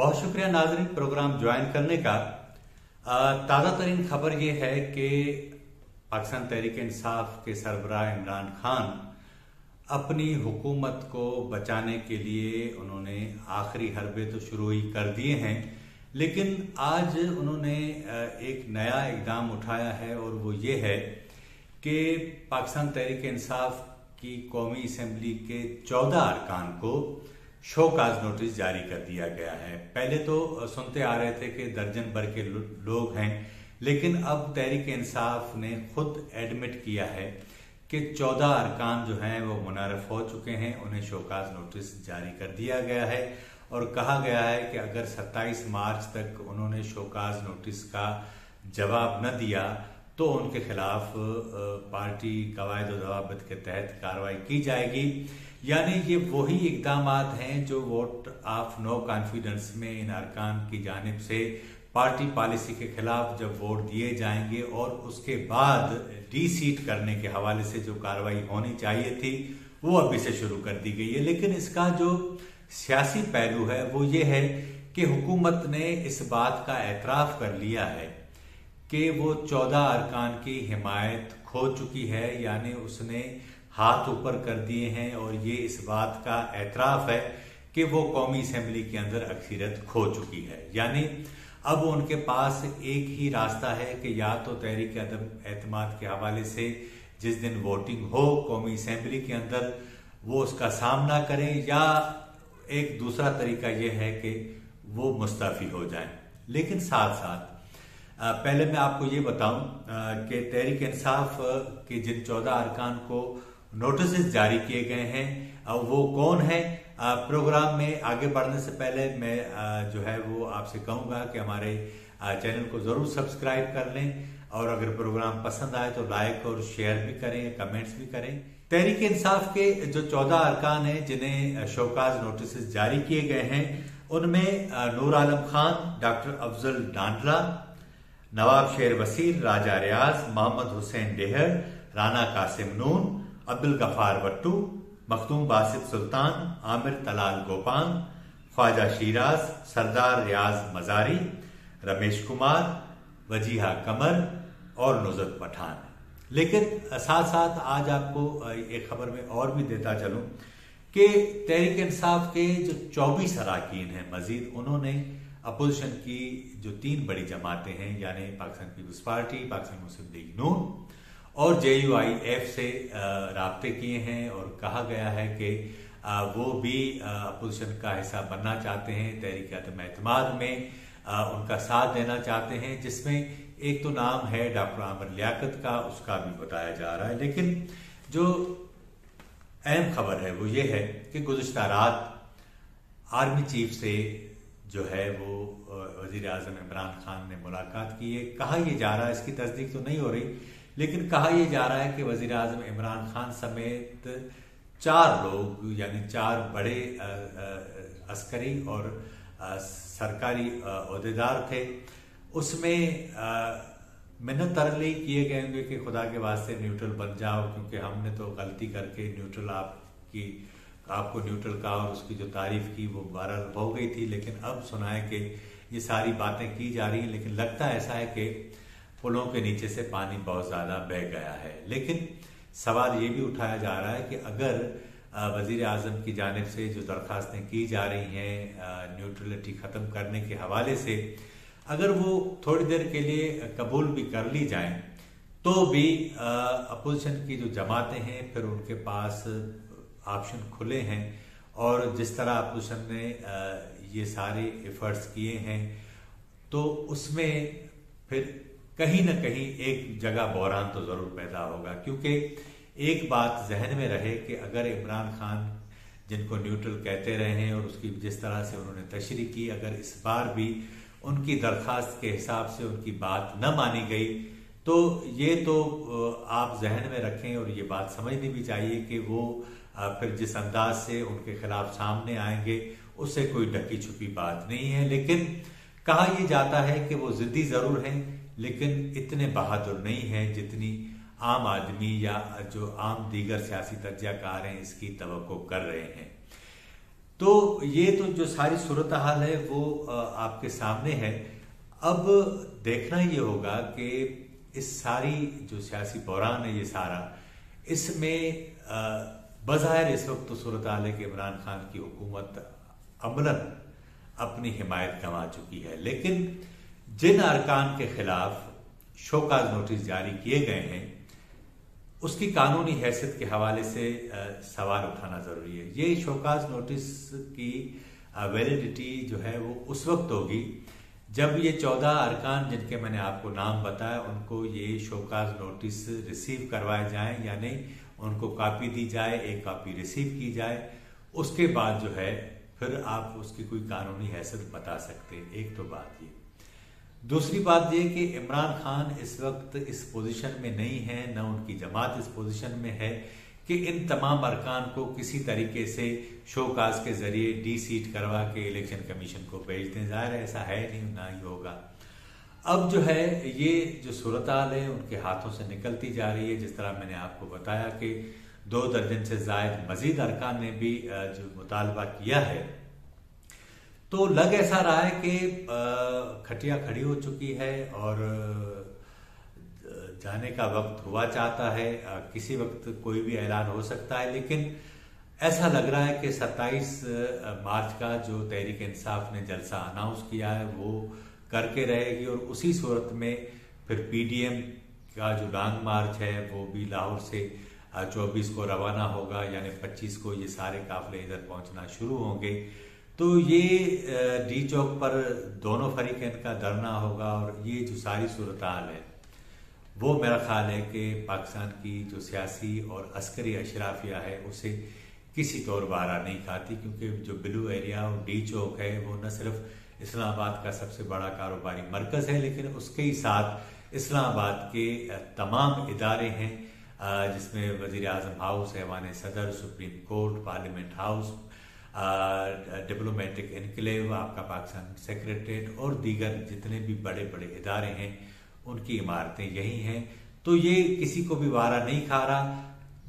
बहुत शुक्रिया नाज़रीन प्रोग्राम ज्वाइन करने का। ताज़ा तरीन खबर ये है कि पाकिस्तान तहरीक इंसाफ के सरबराह इमरान खान अपनी हुकूमत को बचाने के लिए उन्होंने आखिरी हरबे तो शुरू ही कर दिए हैं, लेकिन आज उन्होंने एक नया इकदाम उठाया है और वो ये है कि पाकिस्तान तहरीक इंसाफ की कौमी असम्बली के 14 अरकान को शोकाज नोटिस जारी कर दिया गया है। पहले तो सुनते आ रहे थे कि दर्जन भर के लोग हैं, लेकिन अब तहरीक इंसाफ ने खुद एडमिट किया है कि 14 अरकान जो हैं वो मुनारफ हो चुके हैं, उन्हें शोकाज नोटिस जारी कर दिया गया है और कहा गया है कि अगर 27 मार्च तक उन्होंने शोकाज नोटिस का जवाब न दिया तो उनके खिलाफ पार्टी कवायद और ज़वाबित के तहत कार्रवाई की जाएगी। यानी ये वही इकदाम हैं जो वोट ऑफ नो कॉन्फिडेंस में इन अरकान की जानिब से पार्टी पॉलिसी के खिलाफ जब वोट दिए जाएंगे और उसके बाद डी सीट करने के हवाले से जो कार्रवाई होनी चाहिए थी वो अभी से शुरू कर दी गई है। लेकिन इसका जो सियासी पहलू है वो ये है कि हुकूमत ने इस बात का एतराफ़ कर लिया है कि वो 14 अरकान की हिमायत खो चुकी है, यानी उसने हाथ ऊपर कर दिए हैं और ये इस बात का एतराफ़ है कि वो कौमी असम्बली के अंदर अक्सरियत खो चुकी है। यानी अब उनके पास एक ही रास्ता है कि या तो तहरीक एतमाद के हवाले से जिस दिन वोटिंग हो कौमी असम्बली के अंदर वो उसका सामना करें, या एक दूसरा तरीका यह है कि वो मुस्तफ़ी हो जाएं। लेकिन साथ साथ पहले मैं आपको ये बताऊं कि तहरीक इंसाफ के जिन 14 अरकान को नोटिस जारी किए गए हैं वो कौन है। प्रोग्राम में आगे बढ़ने से पहले मैं जो है वो आपसे कहूँगा कि हमारे चैनल को ज़रूर सब्सक्राइब कर लें और अगर प्रोग्राम पसंद आए तो लाइक और शेयर भी करें, कमेंट्स भी करें। तहरीक इंसाफ के जो 14 अरकान हैं जिन्हें शोकाज नोटिस जारी किए गए हैं उनमें नूर आलम खान, डॉक्टर अफजल डांडला, नवाब शेर वसीर, राजा रियाज, मोहम्मद हुसैन डेहर, राना कासिम नून, अब्दुल गफार वट्टू, मखदूम बासित सुल्तान, आमिर तलाल गोपान, ख्वाजा शिराज, सरदार रियाज मजारी, रमेश कुमार, वजीहा कमर और नुजरत पठान। लेकिन साथ साथ आज आपको एक खबर में और भी देता चलूं कि तहरीक इंसाफ के जो 24 अरकान हैं मजीद उन्होंने अपोजिशन की जो 3 बड़ी जमातें हैं यानी पाकिस्तान पीपल्स पार्टी, पाकिस्तान मुस्लिम लीग नून और JUIF से राब्ते किए हैं और कहा गया है कि वो भी अपोजिशन का हिस्सा बनना चाहते हैं, तहरीक एतमाद में उनका साथ देना चाहते हैं, जिसमें एक तो नाम है डॉक्टर आमिर लियाकत का, उसका भी बताया जा रहा है। लेकिन जो अहम खबर है वो ये है कि गुज़िश्ता रात आर्मी चीफ से जो है वो वज़ीर आज़म इमरान खान ने मुलाकात की है। कहा यह जा रहा है, इसकी तस्दीक तो नहीं हो रही, लेकिन कहा यह जा रहा है कि वज़ीर आज़म इमरान खान समेत 4 लोग यानी 4 बड़े अस्करी और सरकारी ओहदेदार थे, उसमें मिन्नत तरले किए गए होंगे कि खुदा के वास्ते न्यूट्रल बन जाओ, क्योंकि हमने तो गलती करके न्यूट्रल आपको न्यूट्रल का और उसकी जो तारीफ की वो बहरहाल हो गई थी। लेकिन अब सुना है कि ये सारी बातें की जा रही हैं, लेकिन लगता ऐसा है कि पुलों के नीचे से पानी बहुत ज़्यादा बह गया है। लेकिन सवाल ये भी उठाया जा रहा है कि अगर वज़ीर आज़म की जानिब से जो दरख्वास्तें की जा रही हैं न्यूट्रलिटी ख़त्म करने के हवाले से, अगर वो थोड़ी देर के लिए कबूल भी कर ली जाएं तो भी अपोजिशन की जो जमातें हैं फिर उनके पास ऑप्शन खुले हैं। और जिस तरह अपोजिशन ने ये सारे एफर्ट्स किए हैं तो उसमें फिर कहीं ना कहीं एक जगह बहरान तो ज़रूर पैदा होगा, क्योंकि एक बात जहन में रहे कि अगर इमरान खान जिनको न्यूट्रल कहते रहे हैं और उसकी जिस तरह से उन्होंने तशरीह की, अगर इस बार भी उनकी दरख्वास्त के हिसाब से उनकी बात न मानी गई तो ये तो आप जहन में रखें और ये बात समझनी भी चाहिए कि वो फिर जिस अंदाज से उनके खिलाफ सामने आएंगे उससे कोई ढकी छुपी बात नहीं है। लेकिन कहा यह जाता है कि वो जिद्दी जरूर हैं लेकिन इतने बहादुर नहीं हैं जितनी आम आदमी या जो आम दीगर सियासी तज्ज़ियाकार हैं इसकी तवक्को कर रहे हैं। तो ये तो जो सारी सूरत हाल है वो आपके सामने है। अब देखना ये होगा कि इस सारी जो सियासी बहरान है ये सारा, इसमें बज़ाहिर इस वक्त तो सूरत हाल है कि इमरान खान की हुकूमत अमलन अपनी हिमायत गंवा चुकी है, लेकिन जिन अरकान के खिलाफ शोकाज नोटिस जारी किए गए हैं उसकी कानूनी हैसियत के हवाले से सवाल उठाना जरूरी है। ये शोकाज नोटिस की वैलिडिटी जो है वो उस वक्त होगी जब ये 14 अरकान जिनके मैंने आपको नाम बताया उनको ये शोकाज नोटिस रिसीव करवाए जाएं या नहीं, उनको कॉपी दी जाए, एक कॉपी रिसीव की जाए, उसके बाद जो है फिर आप उसकी कोई कानूनी हैसियत बता सकते हैं। एक तो बात ये। दूसरी बात ये कि इमरान खान इस वक्त इस पोजीशन में नहीं है, न उनकी जमात इस पोजीशन में है कि इन तमाम अरकान को किसी तरीके से शोकाज के जरिए डी सीट करवा के इलेक्शन कमीशन को भेज दें। ज़ाहिर है ऐसा है नहीं, ना ही होगा। अब जो है ये जो सूरत हाल है उनके हाथों से निकलती जा रही है। जिस तरह मैंने आपको बताया कि 2 दर्जन से जायद मजीद अरकान ने भी जो मुतालबा किया है, तो लग ऐसा रहा है कि खटिया खड़ी हो चुकी है और जाने का वक्त हुआ चाहता है। किसी वक्त कोई भी ऐलान हो सकता है, लेकिन ऐसा लग रहा है कि 27 मार्च का जो तहरीक इंसाफ ने जलसा अनाउंस किया है वो करके रहेगी और उसी सूरत में फिर पीडीएम का जो लॉन्ग मार्च है वो भी लाहौर से 24 को रवाना होगा, यानी 25 को ये सारे काफिले इधर पहुंचना शुरू होंगे। तो ये डी चौक पर दोनों फरीकैन का धरना होगा और ये जो सारी सूरत हाल है वो मेरा ख्याल है कि पाकिस्तान की जो सियासी और अस्करी अशराफिया है उसे किसी तौर बारा नहीं खाती, क्योंकि जो ब्लू एरिया और डी चौक है वो न सिर्फ इस्लामाबाद का सबसे बड़ा कारोबारी मरकज है, लेकिन उसके ही साथ इस्लामाबाद के तमाम इदारे हैं जिसमें वजीर आजम हाउस, ऐवान सदर, supreme court, parliament house, diplomatic enclave, आपका पाकिस्तान सेक्रेटरीट और दीगर जितने भी बड़े बड़े इदारे हैं उनकी इमारतें यही हैं। तो ये किसी को भी वारा नहीं खा रहा।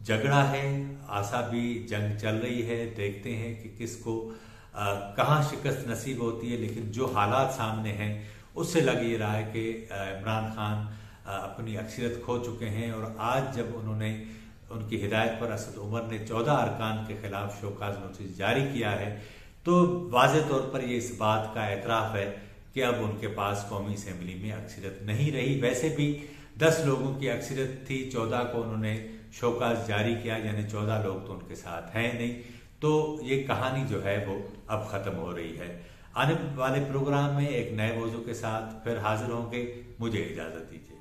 झगड़ा है, आसाबी जंग चल रही है, देखते हैं कि किसको कहाँ शिकस्त नसीब होती है। लेकिन जो हालात सामने हैं उससे लग ये रहा है कि इमरान खान अपनी अक्सरियत खो चुके हैं और आज जब उन्होंने उनकी हिदायत पर असद उमर ने 14 अरकान के खिलाफ शोकाज नोटिस जारी किया है, तो वाज़े तौर पर यह इस बात का एतराफ़ है कि अब उनके पास कौमी असेंबली में अक्सरियत नहीं रही। वैसे भी 10 लोगों की अक्सरियत थी, 14 को उन्होंने शोकाज जारी किया, यानी 14 लोग तो उनके साथ हैं नहीं। तो ये कहानी जो है वो अब ख़त्म हो रही है। आने वाले प्रोग्राम में एक नए मौजू के साथ फिर हाजिर होंगे। मुझे इजाज़त दीजिए।